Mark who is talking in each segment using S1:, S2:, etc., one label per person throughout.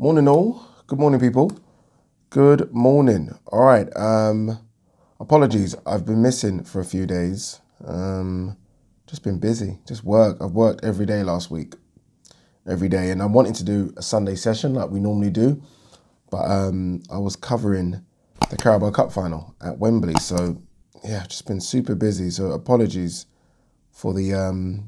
S1: Morning all. Good morning, people. Good morning. All right. Apologies. I've been missing for a few days. Just been busy. Just work. I've worked every day last week. Every day. And I'm wanting to do a Sunday session like we normally do. But I was covering the Carabao Cup final at Wembley. So yeah, just been super busy. So apologies for the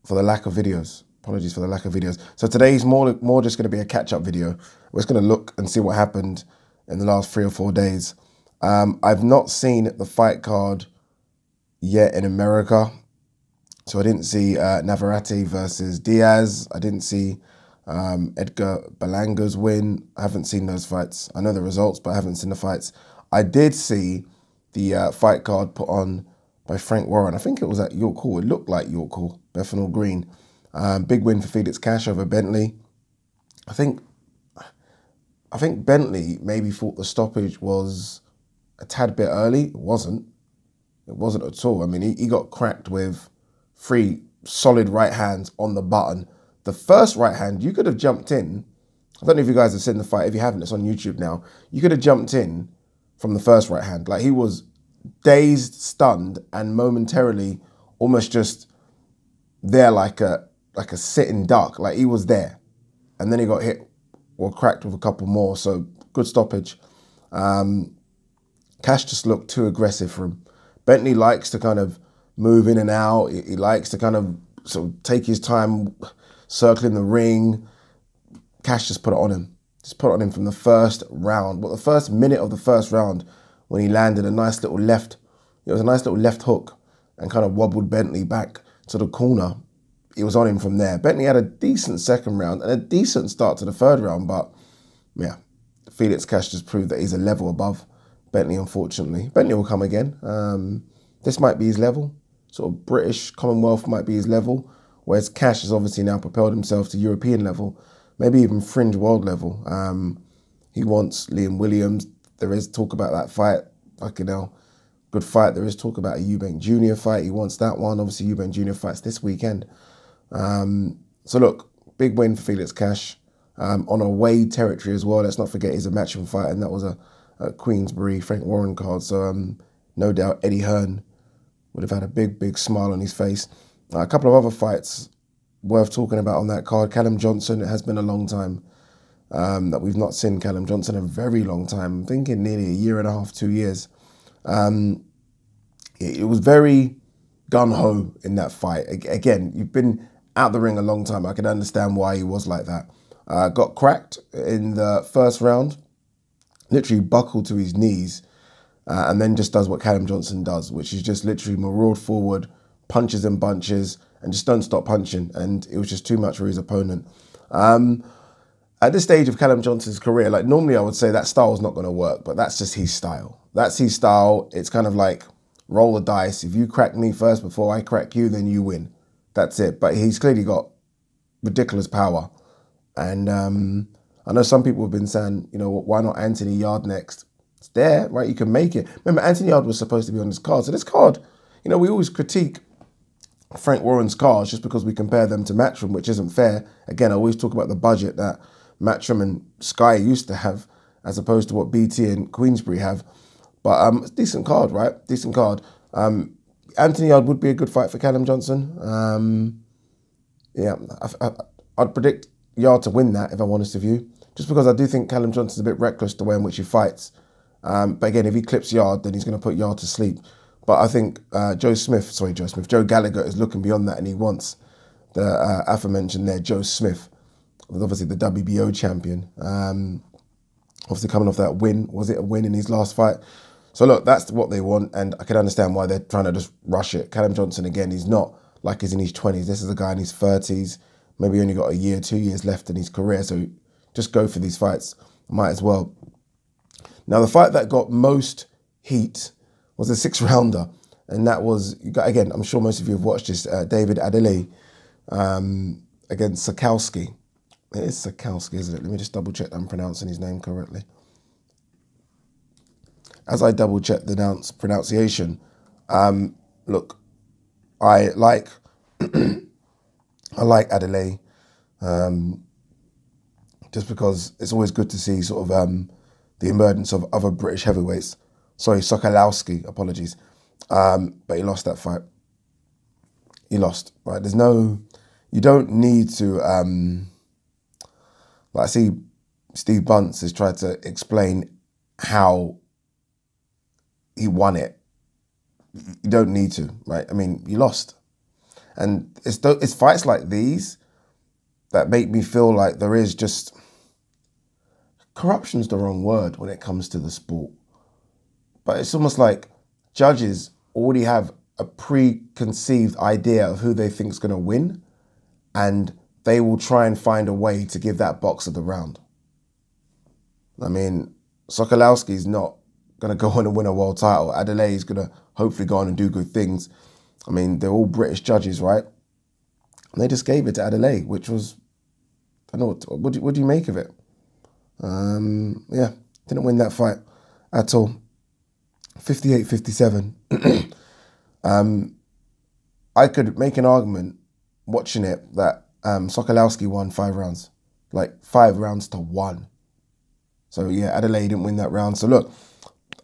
S1: lack of videos. Apologies for the lack of videos. So today's more just going to be a catch-up video. We're just going to look and see what happened in the last 3 or 4 days. I've not seen the fight card yet in America. So I didn't see Navarrete versus Diaz. I didn't see Edgar Berlanga's win. I haven't seen those fights. I know the results, but I haven't seen the fights. I did see the fight card put on by Frank Warren. I think it was at York Hall. It looked like York Hall, Bethnal Green. Big win for Felix Cash over Bentley. I think Bentley maybe thought the stoppage was a tad bit early. It wasn't. It wasn't at all. I mean, he got cracked with 3 solid right hands on the button. The first right hand, you could have jumped in. I don't know if you guys have seen the fight. If you haven't, it's on YouTube now. You could have jumped in from the first right hand. Like, he was dazed, stunned, and momentarily almost just there like a sitting duck. Like, he was there. And then he got hit or cracked with a couple more. So good stoppage. Cash just looked too aggressive for him. Bentley likes to kind of move in and out. He likes to kind of sort of take his time circling the ring. Cash just put it on him. Just put it on him from the first round. Well, the first minute of the first round when he landed a nice little left. It was a nice little left hook and kind of wobbled Bentley back to the corner. It was on him from there. Bentley had a decent second round and a decent start to the third round, but yeah, Felix Cash just proved that he's a level above Bentley, unfortunately. Bentley will come again. This might be his level. Sort of British Commonwealth might be his level, whereas Cash has obviously now propelled himself to European level, maybe even fringe world level. He wants Liam Williams. There is talk about that fight. Fucking hell. Good fight. There is talk about a Eubank Jr. fight. He wants that one. Obviously, Eubank Jr. fights this weekend. So look, big win for Felix Cash on away territory as well. Let's not forget he's a matchroom fight, and that was a Queensbury Frank Warren card. So no doubt Eddie Hearn would have had a big smile on his face. A couple of other fights worth talking about on that card. Callum Johnson, it has been a long time that we've not seen Callum Johnson, a very long time. I'm thinking nearly 1.5 years, 2 years. It was very gung-ho in that fight. Again, you've been out the ring a long time. I can understand why he was like that. Got cracked in the first round, literally buckled to his knees, and then just does what Callum Johnson does, which is just literally maraud forward, punches and bunches, and just don't stop punching. And it was just too much for his opponent. At this stage of Callum Johnson's career, like normally I would say that style is not going to work, but that's just his style. That's his style. It's kind of like roll the dice. If you crack me first before I crack you, then you win. That's it. But he's clearly got ridiculous power. And I know some people have been saying, you know, why not Anthony Yarde next? It's there, right? You can make it. Remember, Anthony Yarde was supposed to be on this card. So this card, you know, we always critique Frank Warren's cards just because we compare them to Matchroom, which isn't fair. Again, I always talk about the budget that Matchroom and Sky used to have as opposed to what BT and Queensbury have. But decent card, right? Decent card. Anthony Yarde would be a good fight for Callum Johnson. Yeah, I'd predict Yarde to win that, if I'm honest with you. Just because I do think Callum Johnson's a bit reckless the way in which he fights. But again, if he clips Yarde, then he's going to put Yarde to sleep. But I think Joe Gallagher is looking beyond that, and he wants the aforementioned there, Joe Smith, obviously the WBO champion. Obviously coming off that win. Was it a win in his last fight? So look, that's what they want, and I can understand why they're trying to just rush it. Callum Johnson, again, he's not like he's in his 20s. This is a guy in his 30s, maybe only got 1 year, 2 years left in his career, so just go for these fights. Might as well. Now, the fight that got most heat was a 6-rounder, and that was, again, I'm sure most of you have watched this, David Adelaide against Sakowski. It is Sakowski, isn't it? Let me just double check that I'm pronouncing his name correctly. As I double check the pronunciation, look, I like Adelaide. just because it's always good to see sort of the emergence of other British heavyweights. Sorry, Sokolowski, apologies. But he lost that fight. He lost, right? You don't need to, like I see Steve Bunce has tried to explain how he won it. You don't need to, right? I mean, you lost. And it's fights like these that make me feel like there is just, corruption's the wrong word when it comes to the sport. But it's almost like judges already have a preconceived idea of who they think is going to win, and they will try and find a way to give that boxer the round. I mean, Sokolowski's not going to go on and win a world title. Adeleye is going to hopefully go on and do good things. I mean, they're all British judges, right? And they just gave it to Adeleye, which was, I don't know, what do you make of it? Yeah, didn't win that fight at all. 58-57. I could make an argument watching it that Sokolowski won 5 rounds. Like 5 rounds to 1. So yeah, Adeleye didn't win that round. So look,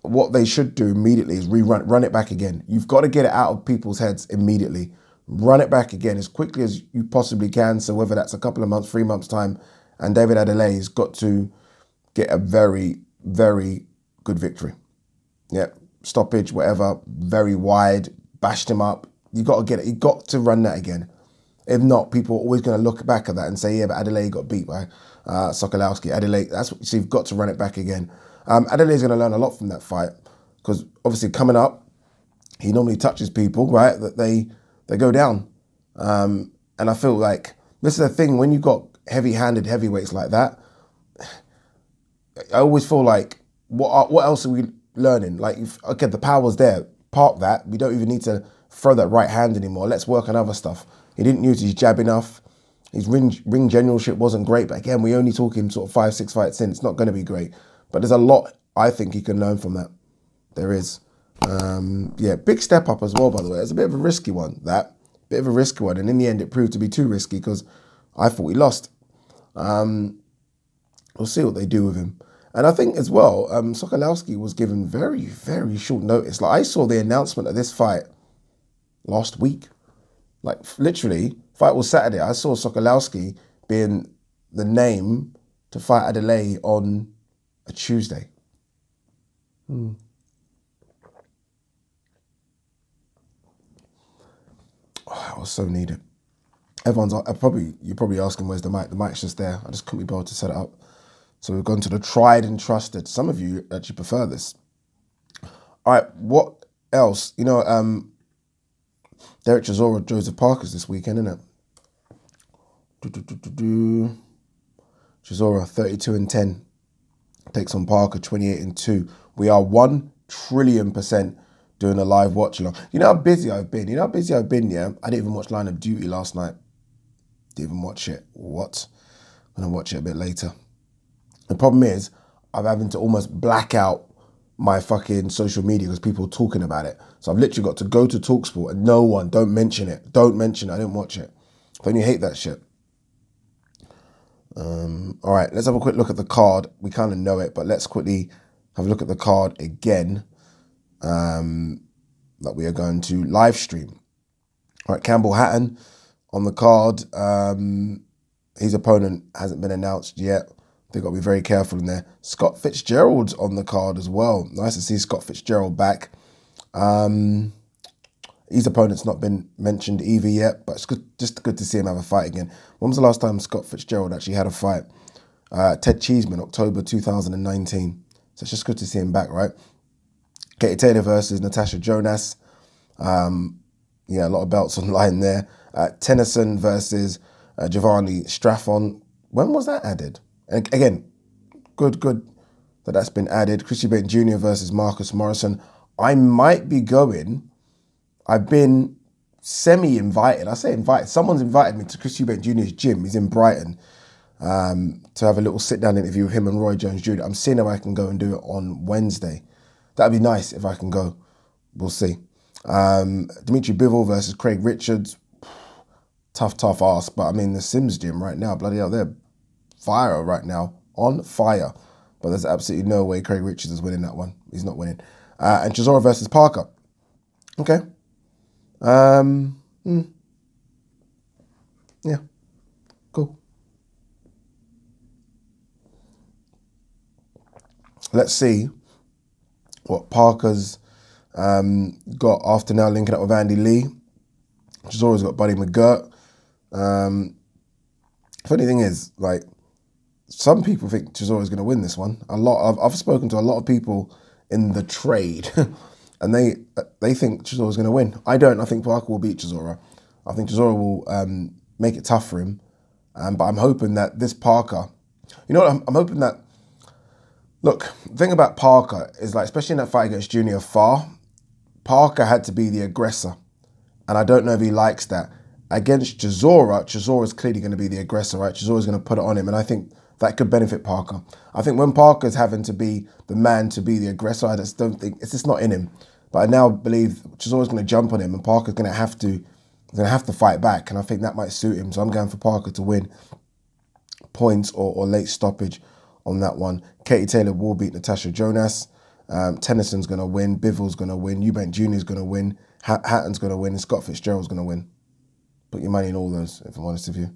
S1: what they should do immediately is run it back again. You've got to get it out of people's heads immediately. Run it back again as quickly as you possibly can. So whether that's a couple of months, 3 months time, and David Adelaye's got to get a very, very good victory. Yeah, stoppage, whatever, very wide, bashed him up. You got to get it. You got to run that again. If not, people are always going to look back at that and say, yeah, but Adeleye got beat by Sokolowski. Adeleye, so you've got to run it back again. Adelaye's going to learn a lot from that fight because obviously coming up, he normally touches people, right, that they go down. And I feel like this is the thing, when you've got heavy-handed heavyweights like that, I always feel like, what else are we learning? Like, okay, the power's there. Park that. We don't even need to throw that right hand anymore. Let's work on other stuff. He didn't use his jab enough. His ring generalship wasn't great. But again, we're only talking sort of 5-6 fights in. It's not going to be great. But there's a lot I think he can learn from that. There is. Yeah, big step up as well, by the way. It's a bit of a risky one, that. Bit of a risky one. And in the end, it proved to be too risky because I thought he lost. We'll see what they do with him. And I think as well, Sokolowski was given very, very short notice. Like, I saw the announcement of this fight last week. Like, literally, fight was Saturday. I saw Sokolowski being the name to fight Adeleye on a Tuesday. Oh, that was so needed. Everyone's you're probably asking where's the mic. The mic's just there. I just couldn't be bothered to set it up. So we've gone to the tried and trusted. Some of you actually prefer this. All right, what else? You know, Derek Chisora, Joseph Parker's this weekend, isn't it? Chisora, 32-10. Takes on Parker, 28-2. We are 1 trillion% doing a live watch along. You know how busy I've been? Yeah? I didn't even watch Line of Duty last night. Didn't even watch it. What? I'm going to watch it a bit later. The problem is, I'm having to almost black out my fucking social media because people are talking about it. So I've literally got to go to TalkSport and don't mention it. Don't mention it. I didn't watch it. Don't you hate that shit? All right, let's have a quick look at the card. We kind of know it, but let's quickly have a look at the card again that we are going to live stream. All right, Campbell Hatton on the card. His opponent hasn't been announced yet. They've got to be very careful in there. Scott Fitzgerald's on the card as well. Nice to see Scott Fitzgerald back. His opponent's not been mentioned either yet, but it's just good to see him have a fight again. When was the last time Scott Fitzgerald actually had a fight? Ted Cheeseman, October 2019. So it's just good to see him back, right? Katie Taylor versus Natasha Jonas. Yeah, a lot of belts on the line there. Tennyson versus Giovanni Straffon. When was that added? And again, good that that's been added. Chris Eubank Jr. versus Marcus Morrison. I might be going. I've been semi-invited. I say invited. Someone's invited me to Chris Eubank Jr.'s gym. He's in Brighton to have a little sit-down interview with him and Roy Jones Jr. I'm seeing if I can go and do it on Wednesday. That'd be nice if I can go. We'll see. Dimitri Bivol versus Craig Richards. Tough ask. But I mean, the Sims gym right now, bloody hell, they're fire right now. On fire. But there's absolutely no way Craig Richards is winning that one. He's not winning. And Chisora versus Parker. Okay. Yeah. Cool. Let's see what Parker's got after now linking up with Andy Lee. Chisora's got Buddy McGirt. Funny thing is, like, some people think Chisora's going to win this one. I've spoken to a lot of people in the trade, and they think Chisora's going to win. I don't. I think Parker will beat Chisora. I think Chisora will make it tough for him. But I'm hoping that this Parker, you know what? I'm hoping that. Look, the thing about Parker is, like, especially in that fight against Junior Farr, Parker had to be the aggressor. And I don't know if he likes that. Against Chisora's clearly going to be the aggressor, right? Chisora's going to put it on him. And I think that could benefit Parker. I think when Parker's having to be the man to be the aggressor, I just don't think, it's just not in him. But I now believe Chisora's going to jump on him and Parker's going to have to fight back. And I think that might suit him. So I'm going for Parker to win points or late stoppage on that one. Katie Taylor will beat Natasha Jonas. Tennyson's going to win. Bivens going to win. Eubank Jr. is going to win. Hatton's going to win. And Scott Fitzgerald's going to win. Put your money in all those, if I'm honest with you.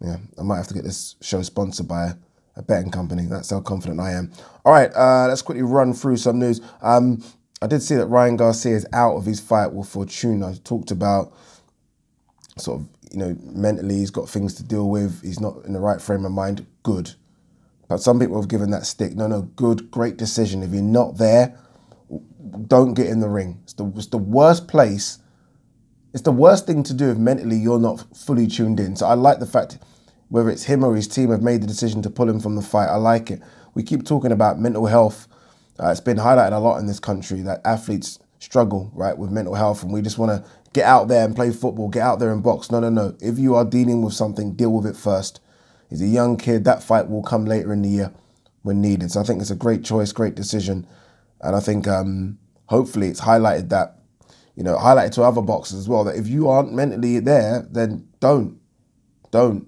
S1: Yeah, I might have to get this show sponsored by a betting company. That's how confident I am. All right, let's quickly run through some news. I did see that Ryan Garcia is out of his fight with Fortuna. Talked about sort of, you know, mentally he's got things to deal with. He's not in the right frame of mind. Good. But some people have given that stick. No, good, great decision. If you're not there, don't get in the ring. It's the worst place. It's the worst thing to do if mentally you're not fully tuned in. So I like the fact, whether it's him or his team have made the decision to pull him from the fight. I like it. We keep talking about mental health. It's been highlighted a lot in this country that athletes struggle, right, with mental health. And we just want to get out there and play football, get out there and box. No. If you are dealing with something, deal with it first. He's a young kid. That fight will come later in the year when needed. So I think it's a great choice, great decision. And I think hopefully it's highlighted that, you know, highlighted to other boxers as well, that if you aren't mentally there, then don't. And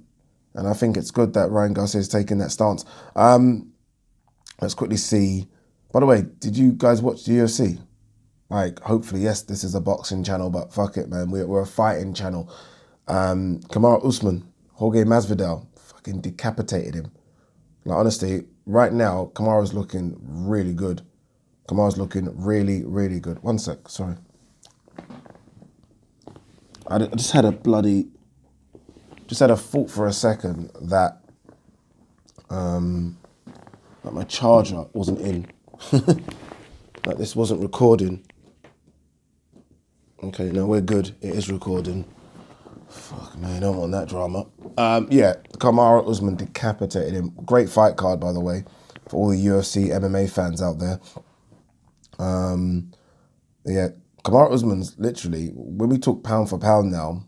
S1: I think it's good that Ryan Garcia is taking that stance. Let's quickly see. By the way, did you guys watch the UFC? Like, hopefully, yes, this is a boxing channel, but fuck it, man. We're a fighting channel. Kamaru Usman, Jorge Masvidal, fucking decapitated him. Like, honestly, right now, Kamaru's looking really good. Kamaru's looking really, really good. One sec, sorry. I just had a thought for a second that my charger wasn't in. That this wasn't recording. Okay, no, we're good. It is recording. Fuck, man, I don't want that drama. Yeah, Kamaru Usman decapitated him. Great fight card, by the way, for all the UFC MMA fans out there. Yeah, Kamaru Usman's literally, when we talk pound for pound now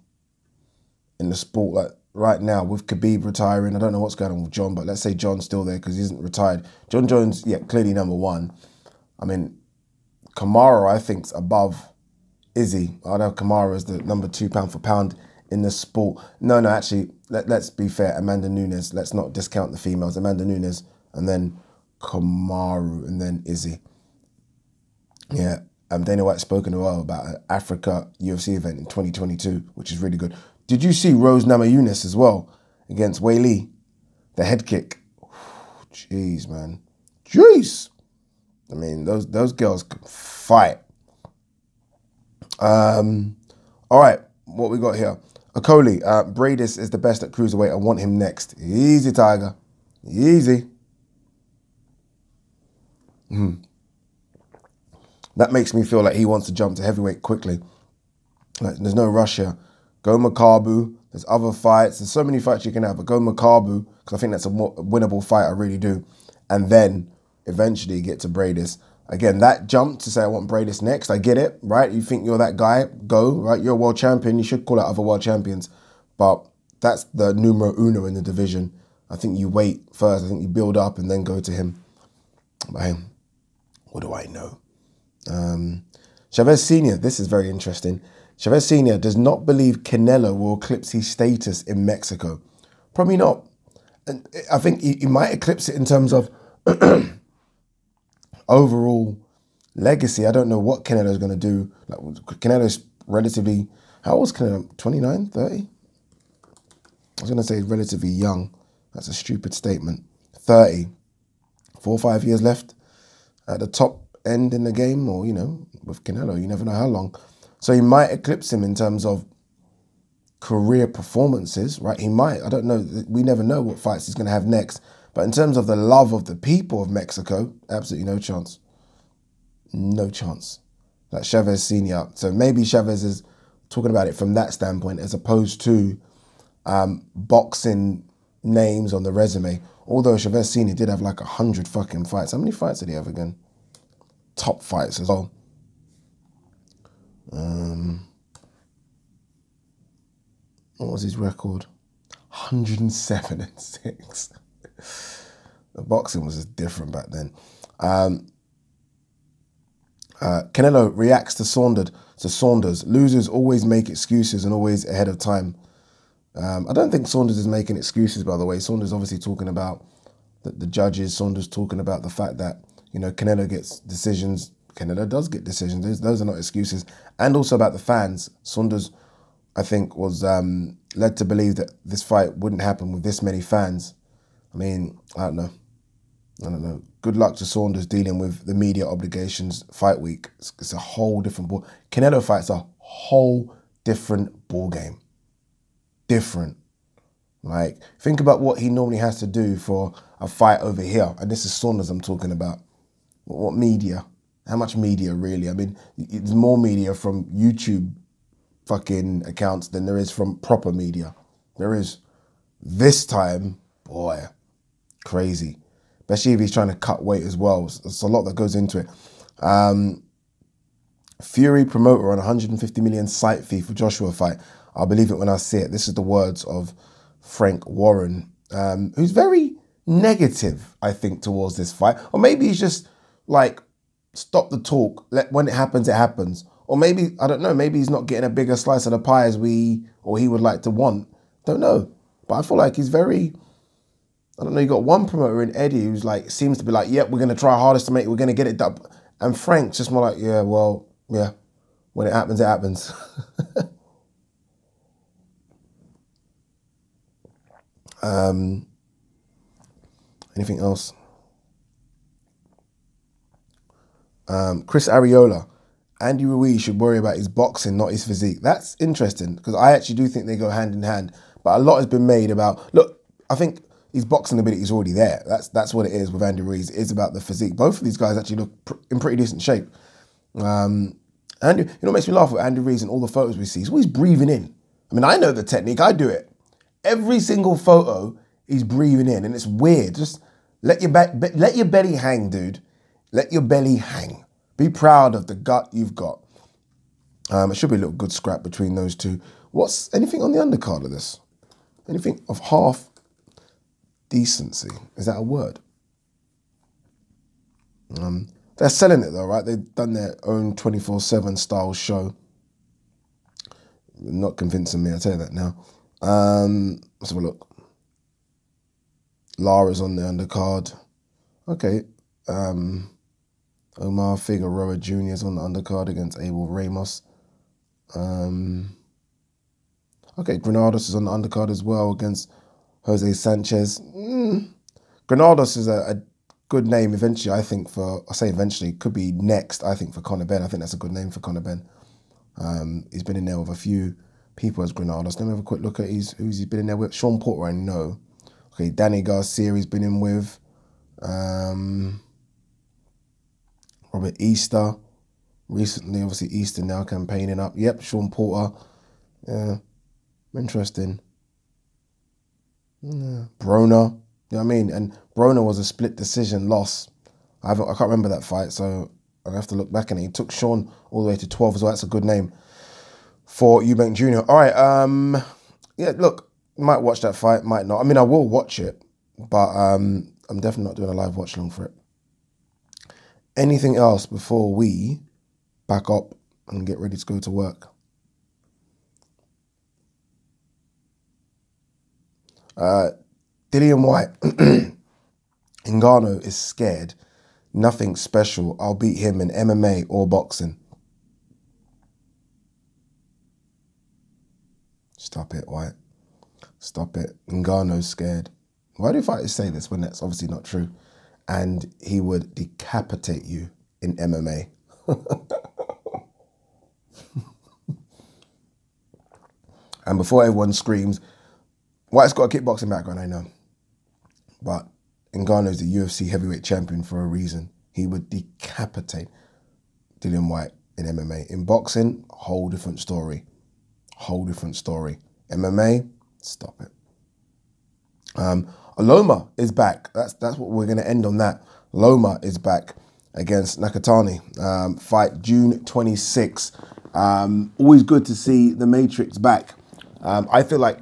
S1: in the sport, like right now with Khabib retiring, I don't know what's going on with John, but let's say John's still there because he isn't retired. John Jones, yeah, clearly number one. I mean, Kamaru, I think, is above Izzy. I know Kamaru is the number 2 pound for pound in the sport. No, actually, let's be fair. Amanda Nunes, let's not discount the females. Amanda Nunes, and then Kamaru, and then Izzy. Yeah, Dana White's spoken well about an Africa UFC event in 2022, which is really good. Did you see Rose Namajunas as well against Wei Li? The head kick. Jeez, man. Jeez. I mean, those girls can fight. All right, what we got here? Okoli, Bradis is the best at cruiserweight. I want him next. Easy, Tiger. Easy. That makes me feel like he wants to jump to heavyweight quickly. Like, there's no rush here. Go Makabu. There's other fights. There's so many fights you can have, but go Makabu, because I think that's a more winnable fight. I really do. And then eventually get to Bradis. Again, that jump to say I want Bradis next, I get it, right? You think you're that guy, go, right? You're a world champion. You should call out other world champions. But that's the numero uno in the division. I think you wait first. I think you build up and then go to him. But hey, what do I know? Chavez Sr., this is very interesting. Chavez Sr. does not believe Canelo will eclipse his status in Mexico. Probably not. And I think he might eclipse it in terms of overall legacy. I don't know what Canelo's going to do. Like, Canelo's relatively, how old is Canelo? 29, 30? I was going to say relatively young. That's a stupid statement. 30. 4 or 5 years left at the top end in the game, or, you know, with Canelo, you never know how long. So he might eclipse him in terms of career performances, right? He might. I don't know. We never know what fights he's going to have next. But in terms of the love of the people of Mexico, absolutely no chance. No chance. Like Chavez Sr. So maybe Chavez is talking about it from that standpoint as opposed to boxing names on the resume. Although Chavez Sr. did have like 100 fucking fights. How many fights did he have again? Top fights as well. What was his record? 107-6. The boxing was just different back then. Canelo reacts to Saunders. Losers always make excuses and always ahead of time. I don't think Saunders is making excuses, by the way. Saunders obviously talking about the judges. Saunders talking about the fact that, you know, Canelo gets decisions. Canelo does get decisions. Those are not excuses. And also about the fans. Saunders, I think, was led to believe that this fight wouldn't happen with this many fans. I mean, I don't know. Good luck to Saunders dealing with the media obligations fight week. It's a whole different ball. Canelo fight's a whole different ball game. Different. Like, think about what he normally has to do for a fight over here. And this is Saunders I'm talking about. What media? How much media, really? I mean, there's more media from YouTube fucking accounts than there is from proper media. There is. This time, boy, crazy. Especially if he's trying to cut weight as well. It's a lot that goes into it. Fury promoter on 150 million site fee for Joshua fight. I'll believe it when I see it. This is the words of Frank Warren, who's very negative, I think, towards this fight. Or maybe he's just like, stop the talk. When it happens, it happens. Or maybe, I don't know, maybe he's not getting a bigger slice of the pie as he would like to want. Don't know. But I feel like he's very, I don't know, you got one promoter in Eddie who's like, seems to be like, yep, we're going to try our hardest to make it, we're going to get it done. And Frank's just more like, yeah, well, yeah, when it happens, it happens. Anything else? Chris Arreola. Andy Ruiz should worry about his boxing, not his physique. That's interesting because I actually do think they go hand in hand. But a lot has been made about, look, I think his boxing ability is already there. That's what it is with Andy Ruiz. It's about the physique. Both of these guys actually look in pretty decent shape. Andy, you know what makes me laugh with Andy Ruiz and all the photos we see? He's always breathing in. I mean, I know the technique. I do it. Every single photo, he's breathing in, and it's weird. Just let your belly hang, dude. Let your belly hang. Be proud of the gut you've got. It should be a little good scrap between those two. What's anything on the undercard of this? Anything of half decency? Is that a word? They're selling it though, right? They've done their own 24/7 style show. Not convincing me, I'll tell you that now. Let's have a look. Lara's on the undercard. Okay. Omar Figueroa Jr. is on the undercard against Abel Ramos. Okay, Granados is on the undercard as well against Jose Sanchez. Granados is a good name eventually, I think, I say eventually, could be next, I think, for Conor Benn. I think that's a good name for Conor Benn. He's been in there with a few people as Granados. Let me have a quick look at who's he been in there with. Sean Porter, I know. Okay, Danny Garcia he's been in with. Robert Easter. Recently, obviously, Easter now campaigning up. Yep, Sean Porter. Yeah, interesting. Yeah. Broner. You know what I mean? And Broner was a split decision loss. I can't remember that fight, so I'll have to look back at it. He took Sean all the way to 12 as well. That's a good name for Eubank Jr. All right, yeah, look, might watch that fight, might not. I mean, I will watch it, but I'm definitely not doing a live watch along for it. Anything else before we back up and get ready to go to work? Dillian White. Ngannou is scared. Nothing special. I'll beat him in MMA or boxing. Stop it, White. Stop it. Ngannou's scared. Why do fighters say this when that's obviously not true? And he would decapitate you in MMA. And before everyone screams, White's got a kickboxing background, I know. But Ngannou's the UFC heavyweight champion for a reason. He would decapitate Dillian White in MMA. In boxing, whole different story. Whole different story. MMA, stop it. Loma is back. That's what we're going to end on that. Loma is back against Nakatani. Fight June 26. Always good to see the Matrix back. I feel like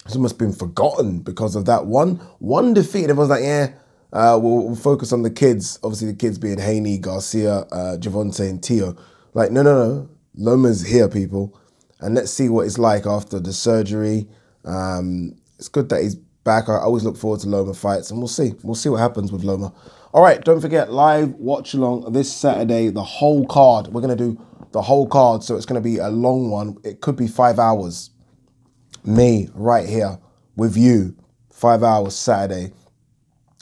S1: it's almost been forgotten because of that one defeat. Everyone's like, yeah, we'll focus on the kids. Obviously, the kids being Haney, Garcia, Javonte, and Tio. Like, no. Loma's here, people. And let's see what it's like after the surgery. It's good that he's back. I always look forward to Loma fights, and we'll see. We'll see what happens with Loma. All right, don't forget, live watch along this Saturday, the whole card. We're going to do the whole card, so it's going to be a long one. It could be 5 hours. Me, right here, with you, 5 hours Saturday,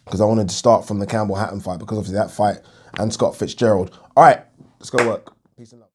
S1: because I wanted to start from the Campbell-Hatton fight, because obviously that fight and Scott Fitzgerald. All right, let's go work. Peace and love.